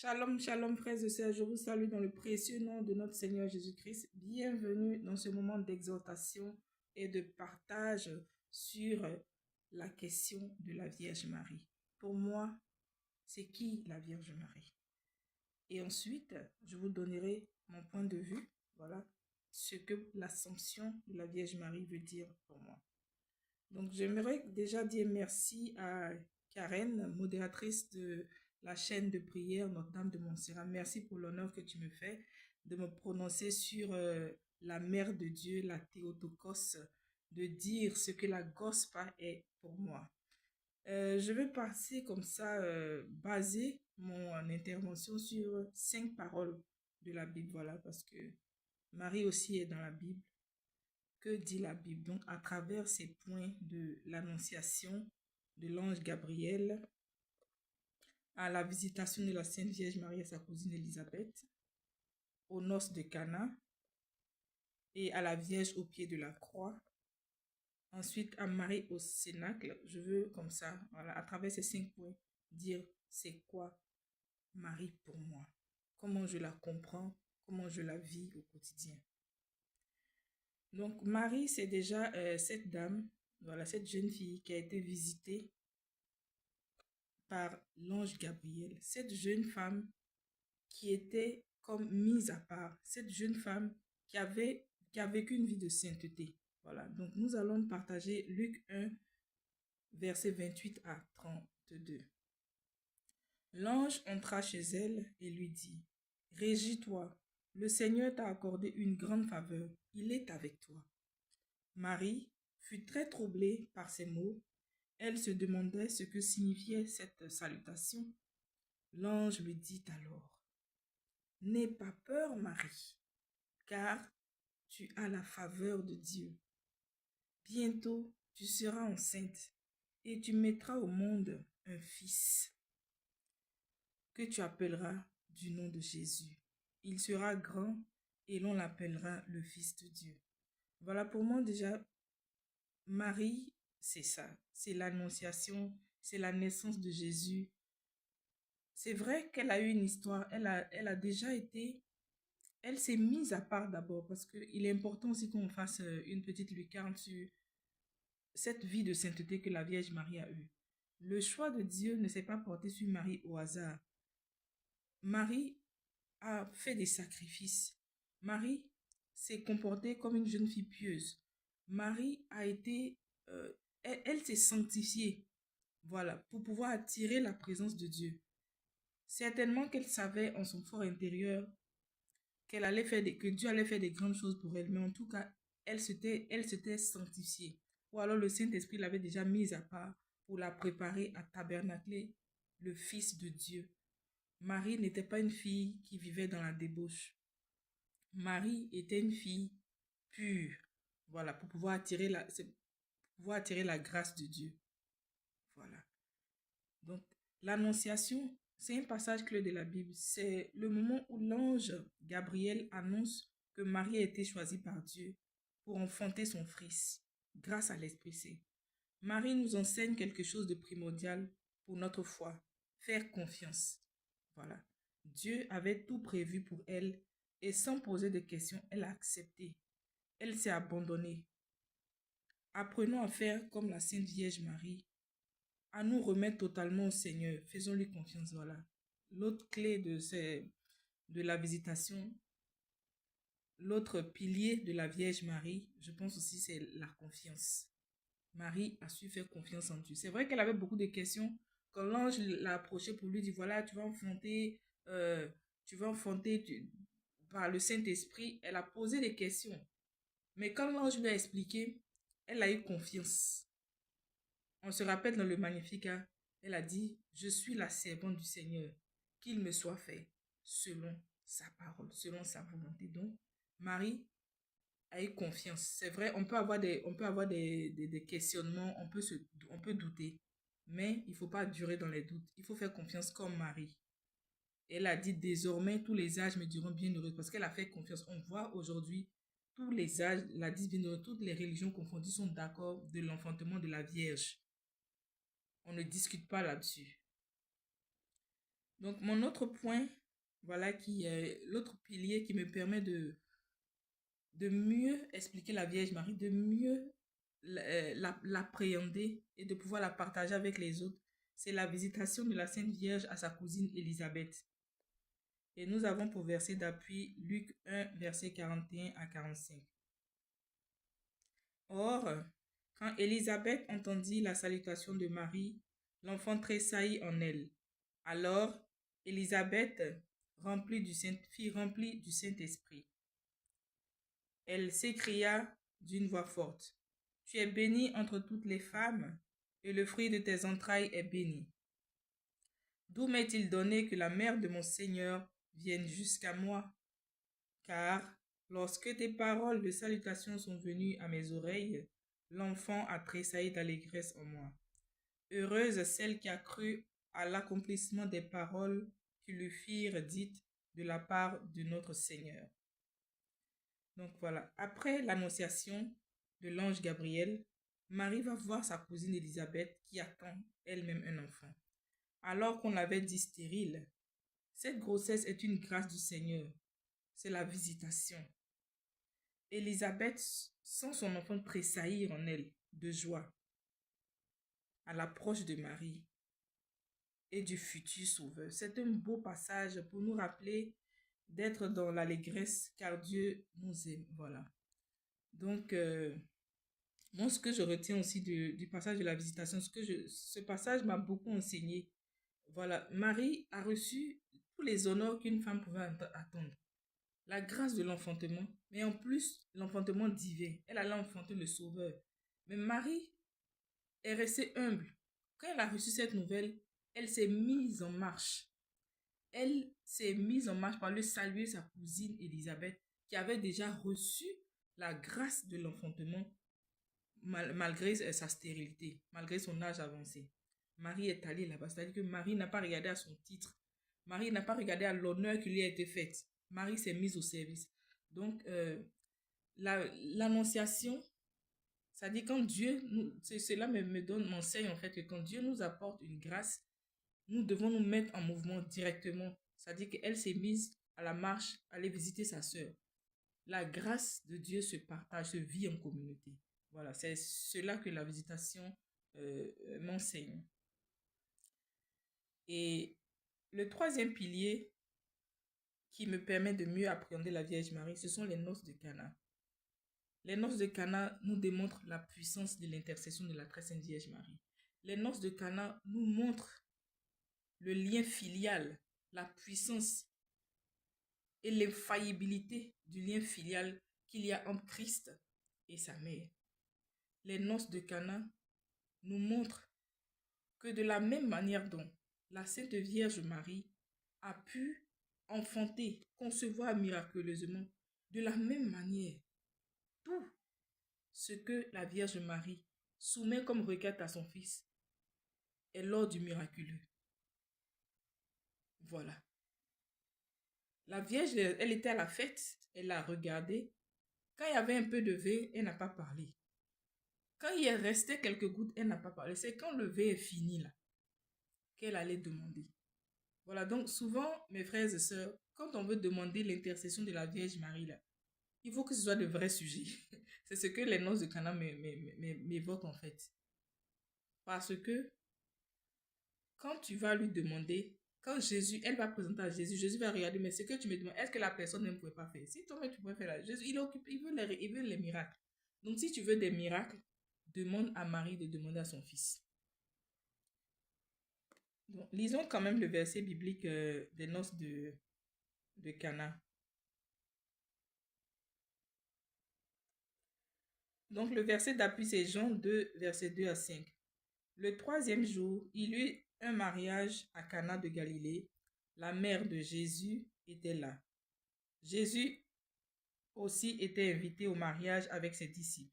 Shalom, shalom, frères et sœurs, je vous salue dans le précieux nom de notre Seigneur Jésus-Christ. Bienvenue dans ce moment d'exhortation et de partage sur la question de la Vierge Marie. Pour moi, c'est qui la Vierge Marie? Et ensuite, je vous donnerai mon point de vue, voilà, ce que l'Assomption de la Vierge Marie veut dire pour moi. Donc, j'aimerais déjà dire merci à Karen, modératrice de la chaîne de prière Notre-Dame de Montserrat. Merci pour l'honneur que tu me fais de me prononcer sur la Mère de Dieu, la Théotokos, de dire ce que la Gospa est pour moi. Je vais passer comme ça, baser mon intervention sur 5 paroles de la Bible, voilà, parce que Marie aussi est dans la Bible. Que dit la Bible? Donc, à travers ces points de l'annonciation de l'ange Gabriel à la visitation de la Sainte Vierge Marie et sa cousine Élisabeth, aux noces de Cana et à la Vierge au pied de la croix. Ensuite, à Marie au Cénacle. Je veux comme ça, voilà, à travers ces 5 points, dire c'est quoi Marie pour moi, comment je la comprends, comment je la vis au quotidien. Donc, Marie, c'est déjà cette dame, voilà, cette jeune fille qui a été visitée par l'ange Gabriel. Cette jeune femme qui était comme mise à part. Cette jeune femme qui a vécu une vie de sainteté. Voilà, donc nous allons partager Luc 1, versets 28 à 32. L'ange entra chez elle et lui dit, « Régis-toi, le Seigneur t'a accordé une grande faveur, il est avec toi. » Marie fut très troublée par ces mots. Elle se demandait ce que signifiait cette salutation. L'ange lui dit alors, « N'aie pas peur, Marie, car tu as la faveur de Dieu. Bientôt, tu seras enceinte et tu mettras au monde un fils que tu appelleras du nom de Jésus. Il sera grand et l'on l'appellera le Fils de Dieu. » Voilà, pour moi déjà, Marie, c'est ça. C'est l'annonciation, c'est la naissance de Jésus. C'est vrai qu'elle a eu une histoire, elle a déjà été, elle s'est mise à part d'abord parce qu'il est important aussi qu'on fasse une petite lucarne sur cette vie de sainteté que la Vierge Marie a eue. Le choix de Dieu ne s'est pas porté sur Marie au hasard. Marie a fait des sacrifices. Marie s'est comportée comme une jeune fille pieuse. Marie a été, elle s'est sanctifiée, voilà, pour pouvoir attirer la présence de Dieu. Certainement qu'elle savait en son fort intérieur que Dieu allait faire des grandes choses pour elle, mais en tout cas, elle s'était sanctifiée. Ou alors le Saint-Esprit l'avait déjà mise à part pour la préparer à tabernacler le Fils de Dieu. Marie n'était pas une fille qui vivait dans la débauche. Marie était une fille pure, voilà, pour pouvoir attirer la grâce de Dieu. Voilà. Donc, l'annonciation, c'est un passage clé de la Bible. C'est le moment où l'ange Gabriel annonce que Marie a été choisie par Dieu pour enfanter son fils grâce à l'Esprit Saint. Marie nous enseigne quelque chose de primordial pour notre foi, faire confiance. Voilà. Dieu avait tout prévu pour elle et sans poser de questions, elle a accepté. Elle s'est abandonnée. Apprenons à faire comme la Sainte Vierge Marie, à nous remettre totalement au Seigneur. Faisons-lui confiance, voilà. L'autre clé de la visitation, l'autre pilier de la Vierge Marie, je pense aussi, c'est la confiance. Marie a su faire confiance en Dieu. C'est vrai qu'elle avait beaucoup de questions. Quand l'ange l'a approché pour lui dire, voilà, tu vas enfanter, par le Saint-Esprit, elle a posé des questions. Mais quand l'ange lui a expliqué, elle a eu confiance. On se rappelle dans le Magnificat, elle a dit, je suis la servante du Seigneur, qu'il me soit fait selon sa parole, selon sa volonté. Donc, Marie a eu confiance. C'est vrai, on peut avoir des questionnements, on peut douter, mais il ne faut pas durer dans les doutes. Il faut faire confiance comme Marie. Elle a dit, désormais, tous les âges me diront bienheureux, parce qu'elle a fait confiance. On voit aujourd'hui, tous les âges, la disent bienheureux, toutes les religions confondues sont d'accord de l'enfantement de la Vierge. On ne discute pas là-dessus. Donc, mon autre point, voilà, qui est l'autre pilier qui me permet de mieux expliquer la Vierge Marie, de mieux l'appréhender et de pouvoir la partager avec les autres, c'est la visitation de la Sainte Vierge à sa cousine Élisabeth. Et nous avons pour verset d'appui Luc 1, verset 41 à 45. Or, quand Élisabeth entendit la salutation de Marie, l'enfant tressaillit en elle. Alors, Élisabeth fut remplie du Saint-Esprit. Elle s'écria d'une voix forte, « Tu es bénie entre toutes les femmes, et le fruit de tes entrailles est béni. D'où m'est-il donné que la mère de mon Seigneur vienne jusqu'à moi? Car lorsque tes paroles de salutation sont venues à mes oreilles, l'enfant a tressailli d'allégresse en moi. Heureuse celle qui a cru à l'accomplissement des paroles qui lui firent dites de la part de notre Seigneur. » Donc voilà, après l'annonciation de l'ange Gabriel, Marie va voir sa cousine Élisabeth qui attend elle-même un enfant. Alors qu'on l'avait dit stérile, cette grossesse est une grâce du Seigneur. C'est la visitation. Élisabeth sent son enfant tressaillir en elle de joie à l'approche de Marie et du futur sauveur. C'est un beau passage pour nous rappeler d'être dans l'allégresse car Dieu nous aime. Voilà. Donc, moi, ce que je retiens aussi du passage de la visitation, ce passage m'a beaucoup enseigné. Voilà, Marie a reçu tous les honneurs qu'une femme pouvait attendre. La grâce de l'enfantement, mais en plus, l'enfantement divin. Elle allait enfanter le Sauveur. Mais Marie est restée humble. Quand elle a reçu cette nouvelle, elle s'est mise en marche. Elle s'est mise en marche par le saluer sa cousine Élisabeth, qui avait déjà reçu la grâce de l'enfantement malgré sa stérilité, malgré son âge avancé. Marie est allée là-bas. C'est-à-dire que Marie n'a pas regardé à son titre. Marie n'a pas regardé à l'honneur qui lui a été fait. Marie s'est mise au service. Donc, l'annonciation, ça dit quand Dieu, cela m'enseigne en fait que quand Dieu nous apporte une grâce, nous devons nous mettre en mouvement directement. C'est-à-dire qu'elle s'est mise à la marche, aller visiter sa sœur. La grâce de Dieu se partage, se vit en communauté. Voilà, c'est cela que la visitation m'enseigne. Et le troisième pilier qui me permet de mieux appréhender la Vierge Marie, ce sont les noces de Cana. Les noces de Cana nous démontrent la puissance de l'intercession de la très sainte Vierge Marie. Les noces de Cana nous montrent le lien filial, la puissance et l'infaillibilité du lien filial qu'il y a entre Christ et sa mère. Les noces de Cana nous montrent que de la même manière dont la Sainte Vierge Marie a pu enfanter, concevoir miraculeusement, de la même manière, tout ce que la Vierge Marie soumet comme requête à son Fils est lors du miraculeux. Voilà. La Vierge, elle était à la fête, elle a regardé. Quand il y avait un peu de vin, elle n'a pas parlé. Quand il restait quelques gouttes, elle n'a pas parlé. C'est quand le vin est fini là, qu'elle allait demander. Voilà, donc souvent, mes frères et sœurs, quand on veut demander l'intercession de la Vierge Marie là, il faut que ce soit de vrais sujets. C'est ce que les noces de Cana m'évoquent en fait. Parce que quand tu vas lui demander, quand Jésus, elle va présenter à Jésus, Jésus va regarder, mais ce que tu me demandes, est-ce que la personne ne pouvait pas faire? Si toi-même tu pouvais faire là, Jésus, il veut les miracles. Donc si tu veux des miracles, demande à Marie de demander à son fils. Donc, lisons quand même le verset biblique des noces de Cana. Donc le verset d'appui, c'est Jean 2, verset 2 à 5. Le troisième jour, il y eut un mariage à Cana de Galilée. La mère de Jésus était là. Jésus aussi était invité au mariage avec ses disciples.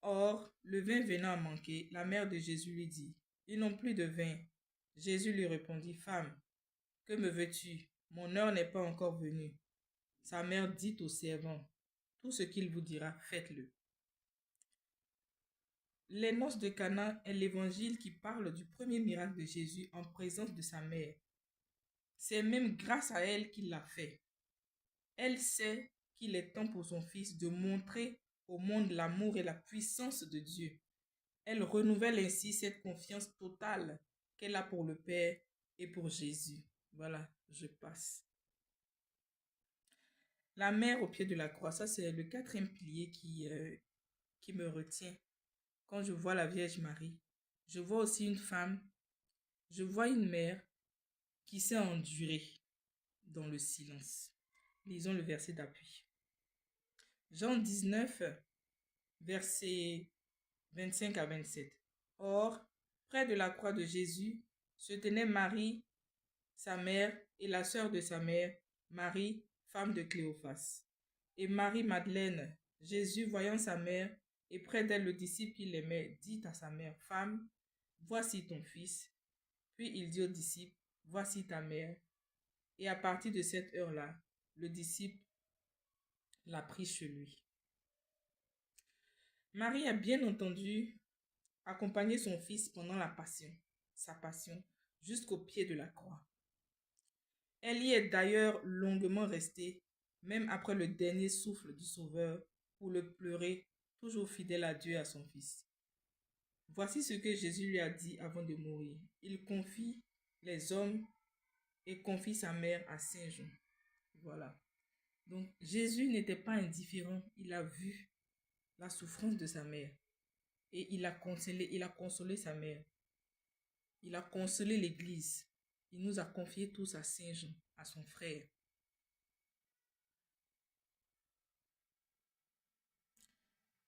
Or, le vin venant à manquer, la mère de Jésus lui dit, « Ils n'ont plus de vin. » Jésus lui répondit, « Femme, que me veux-tu? Mon heure n'est pas encore venue. » Sa mère dit au servant, « Tout ce qu'il vous dira, faites-le. » Les noces de Cana est l'évangile qui parle du premier miracle de Jésus en présence de sa mère. C'est même grâce à elle qu'il l'a fait. Elle sait qu'il est temps pour son fils de montrer au monde l'amour et la puissance de Dieu. Elle renouvelle ainsi cette confiance totale qu'elle a pour le Père et pour Jésus. Voilà, je passe. La mère au pied de la croix, ça c'est le quatrième pilier qui me retient. Quand je vois la Vierge Marie, je vois aussi une femme, je vois une mère qui s'est endurée dans le silence. Lisons le verset d'appui. Jean 19, versets 25 à 27. Or, près de la croix de Jésus, se tenait Marie, sa mère, et la sœur de sa mère, Marie, femme de Cléophas. Et Marie-Madeleine, Jésus, voyant sa mère, et près d'elle le disciple qu'il aimait, dit à sa mère, Femme, voici ton fils. Puis il dit au disciple, Voici ta mère. Et à partir de cette heure-là, le disciple l'a pris chez lui. Marie a bien entendu accompagné son fils pendant sa passion, jusqu'au pied de la croix. Elle y est d'ailleurs longuement restée, même après le dernier souffle du Sauveur, pour le pleurer, toujours fidèle à Dieu et à son fils. Voici ce que Jésus lui a dit avant de mourir. Il confie les hommes et confie sa mère à Saint Jean. Voilà. Donc Jésus n'était pas indifférent, il a vu la souffrance de sa mère et il a consolé sa mère. Il a consolé l'Église. Il nous a confiés tous à Saint Jean, à son frère.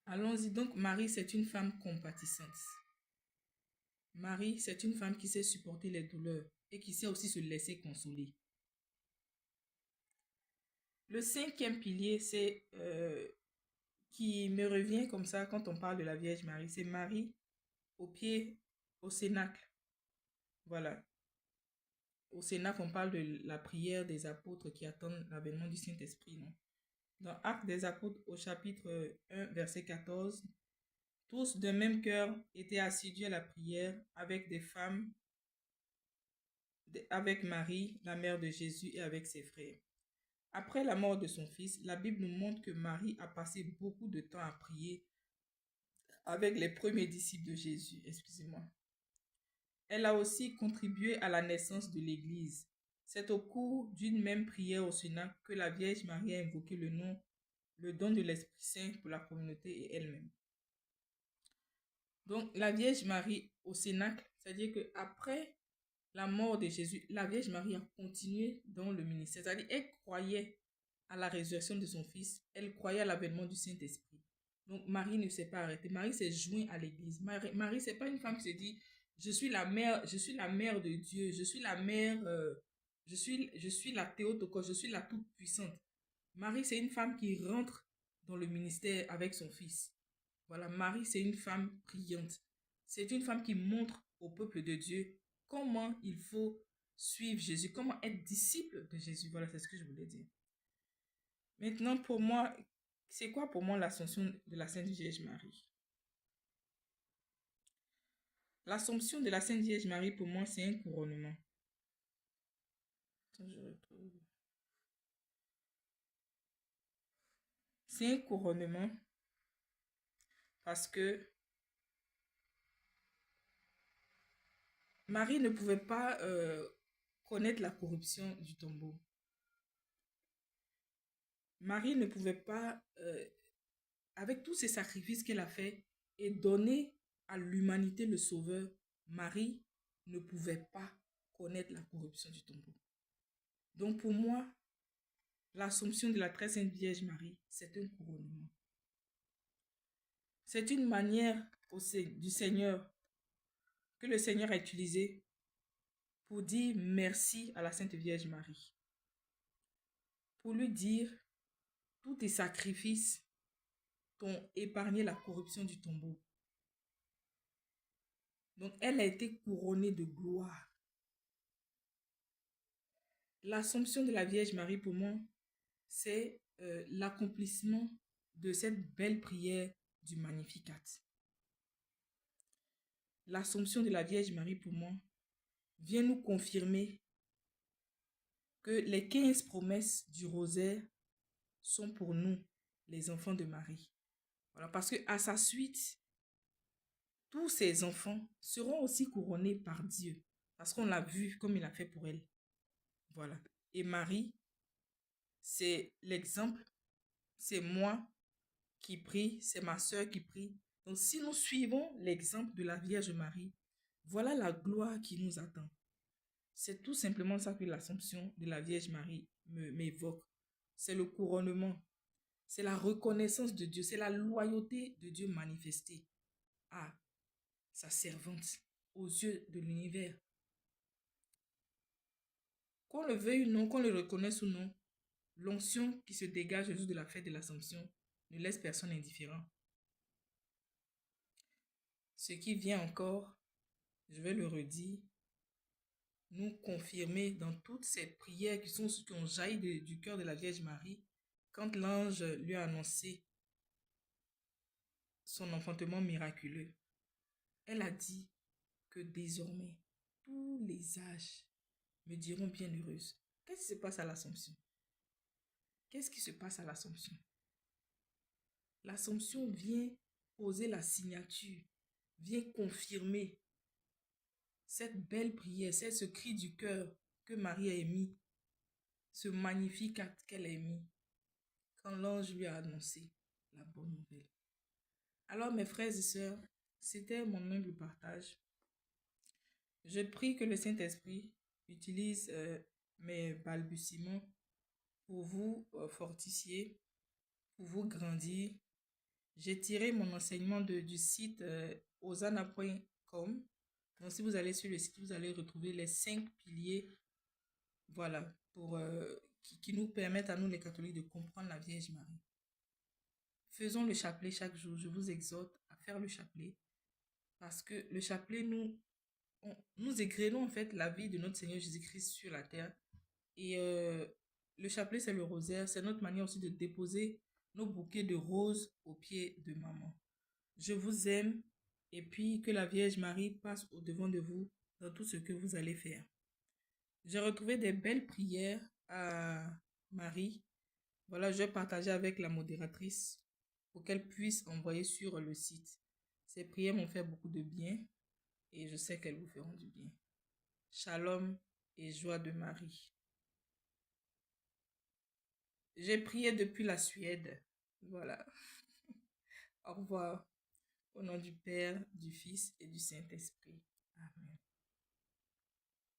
Allons-y donc, Marie, c'est une femme compatissante. Marie, c'est une femme qui sait supporter les douleurs et qui sait aussi se laisser consoler. Le cinquième pilier, c'est qui me revient comme ça quand on parle de la Vierge Marie, c'est Marie au pied, au cénacle. Voilà. Au cénacle, on parle de la prière des apôtres qui attendent l'avènement du Saint-Esprit, non? Dans Actes des apôtres au chapitre 1, verset 14, tous d'un même cœur étaient assidus à la prière avec des femmes, avec Marie, la mère de Jésus, et avec ses frères. Après la mort de son fils, la Bible nous montre que Marie a passé beaucoup de temps à prier avec les premiers disciples de Jésus. Excusez-moi. Elle a aussi contribué à la naissance de l'Église. C'est au cours d'une même prière au Sénat que la Vierge Marie a invoqué le don de l'Esprit Saint pour la communauté et elle-même. Donc, la Vierge Marie au Cénacle, c'est-à-dire qu'après la mort de Jésus, la Vierge Marie a continué dans le ministère. C'est-à-dire qu'elle croyait à la résurrection de son fils, elle croyait à l'avènement du Saint-Esprit. Donc, Marie ne s'est pas arrêtée. Marie s'est jointe à l'Église. Marie, c'est pas une femme qui se dit, je suis la mère de Dieu, je suis la mère, je suis la Théotokos, je suis la toute-puissante. Marie, c'est une femme qui rentre dans le ministère avec son fils. Voilà, Marie, c'est une femme priante. C'est une femme qui montre au peuple de Dieu comment il faut suivre Jésus, comment être disciple de Jésus. Voilà, c'est ce que je voulais dire. Maintenant, pour moi, c'est quoi pour moi l'Assomption de la Sainte Vierge Marie? L'Assomption de la Sainte Vierge Marie, pour moi, c'est un couronnement. Attends, je retrouve. C'est un couronnement parce que Marie ne pouvait pas connaître la corruption du tombeau. Marie ne pouvait pas, avec tous ces sacrifices qu'elle a fait et donner à l'humanité le Sauveur, Marie ne pouvait pas connaître la corruption du tombeau. Donc pour moi, l'Assomption de la très sainte Vierge Marie, c'est un couronnement. C'est une manière du Seigneur que le Seigneur a utilisée pour dire merci à la Sainte Vierge Marie. Pour lui dire, tous tes sacrifices t'ont épargné la corruption du tombeau. Donc, elle a été couronnée de gloire. L'Assomption de la Vierge Marie, pour moi, c'est l'accomplissement de cette belle prière du Magnificat. L'Assomption de la Vierge Marie, pour moi, vient nous confirmer que les 15 promesses du rosaire sont pour nous, les enfants de Marie. Voilà, parce que à sa suite, tous ses enfants seront aussi couronnés par Dieu, parce qu'on l'a vu comme il a fait pour elle. Voilà. Et Marie, c'est l'exemple, c'est moi qui prie, c'est ma soeur qui prie. Donc si nous suivons l'exemple de la Vierge Marie, voilà la gloire qui nous attend. C'est tout simplement ça que l'Assomption de la Vierge Marie m'évoque. C'est le couronnement, c'est la reconnaissance de Dieu, c'est la loyauté de Dieu manifestée à sa servante aux yeux de l'univers. Qu'on le veuille ou non, qu'on le reconnaisse ou non, l'onction qui se dégage le jour de la fête de l'Assomption ne laisse personne indifférent. Ce qui vient encore, je vais le redire, nous confirmer dans toutes ces prières qui ont jailli du cœur de la Vierge Marie, quand l'ange lui a annoncé son enfantement miraculeux. Elle a dit que désormais, tous les âges me diront bienheureuse. Qu'est-ce qui se passe à l'Assomption? Qu'est-ce qui se passe à l'Assomption? L'Assomption vient poser la signature, vient confirmer cette belle prière, ce cri du cœur que Marie a émis, ce magnifique acte qu'elle a émis quand l'ange lui a annoncé la bonne nouvelle. Alors mes frères et sœurs, c'était mon humble partage. Je prie que le Saint-Esprit utilise mes balbutiements pour vous fortifier, pour vous grandir. J'ai tiré mon enseignement du site osana.com. Donc si vous allez sur le site, vous allez retrouver les 5 piliers, voilà, qui nous permettent à nous les catholiques de comprendre la Vierge Marie. Faisons le chapelet chaque jour. Je vous exhorte à faire le chapelet parce que le chapelet, nous égrenons en fait la vie de notre Seigneur Jésus-Christ sur la terre. Et le chapelet, c'est le rosaire. C'est notre manière aussi de déposer nos bouquets de roses aux pieds de maman. Je vous aime et puis que la Vierge Marie passe au-devant de vous dans tout ce que vous allez faire. J'ai retrouvé des belles prières à Marie. Voilà, je vais partager avec la modératrice pour qu'elle puisse envoyer sur le site. Ces prières m'ont fait beaucoup de bien et je sais qu'elles vous feront du bien. Shalom et joie de Marie. J'ai prié depuis la Suède. Voilà. Au revoir. Au nom du Père, du Fils et du Saint-Esprit. Amen.